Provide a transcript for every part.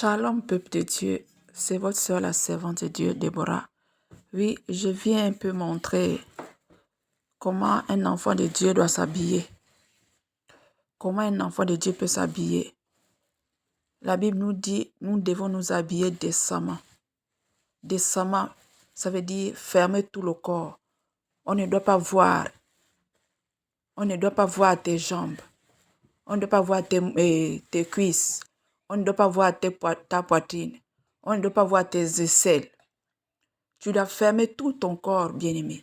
Shalom, peuple de Dieu. C'est votre soeur, la servante de Dieu, Déborah. Oui, je viens un peu montrer comment un enfant de Dieu doit s'habiller. Comment un enfant de Dieu peut s'habiller. La Bible nous dit, nous devons nous habiller décemment. Décemment, ça veut dire fermer tout le corps. On ne doit pas voir. On ne doit pas voir tes jambes. On ne doit pas voir tes cuisses. On ne doit pas voir ta poitrine. On ne doit pas voir tes aisselles. Tu dois fermer tout ton corps, bien-aimé.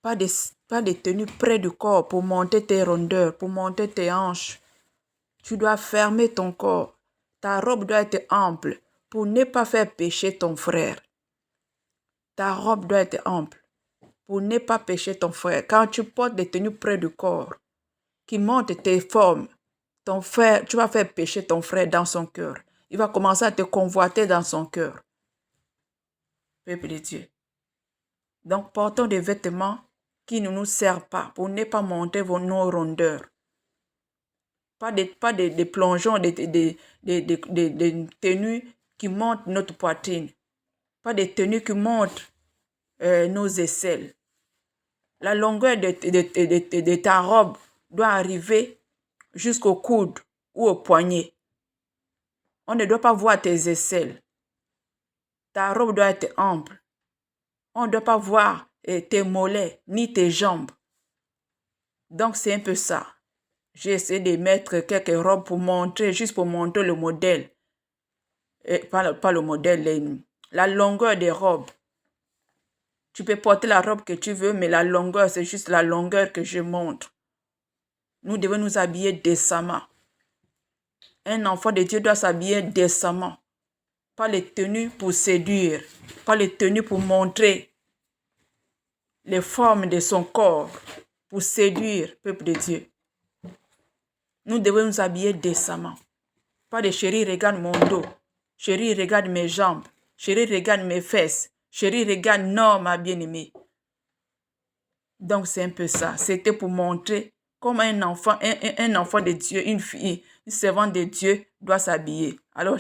Pas de tenue près du corps pour monter tes rondeurs, pour monter tes hanches. Tu dois fermer ton corps. Ta robe doit être ample pour ne pas faire pécher ton frère. Ta robe doit être ample pour ne pas pécher ton frère. Quand tu portes des tenues près du corps qui montent tes formes, ton frère, tu vas faire pécher ton frère dans son cœur. Il va commencer à te convoiter dans son cœur. Peuple de Dieu. Donc, portons des vêtements qui ne nous servent pas pour ne pas monter nos rondeurs. Pas des plongeons, des tenues qui montent notre poitrine. Pas des tenues qui montent nos aisselles. La longueur de ta robe doit arriver jusqu'au coude ou au poignet. On ne doit pas voir tes aisselles. Ta robe doit être ample. On ne doit pas voir tes mollets ni tes jambes. Donc, c'est un peu ça. J'ai essayé de mettre quelques robes pour montrer, juste pour montrer le modèle. Pas le modèle, la longueur des robes. Tu peux porter la robe que tu veux, mais la longueur, c'est juste la longueur que je montre. Nous devons nous habiller décemment. Un enfant de Dieu doit s'habiller décemment. Pas les tenues pour séduire. Pas les tenues pour montrer les formes de son corps. Pour séduire, peuple de Dieu. Nous devons nous habiller décemment. Pas de chérie, regarde mon dos. Chérie, regarde mes jambes. Chérie, regarde mes fesses. Chérie, regarde, non, ma bien-aimée. Donc, c'est un peu ça. C'était pour montrer comment un enfant de Dieu, une fille, une servante de Dieu doit s'habiller. Alors,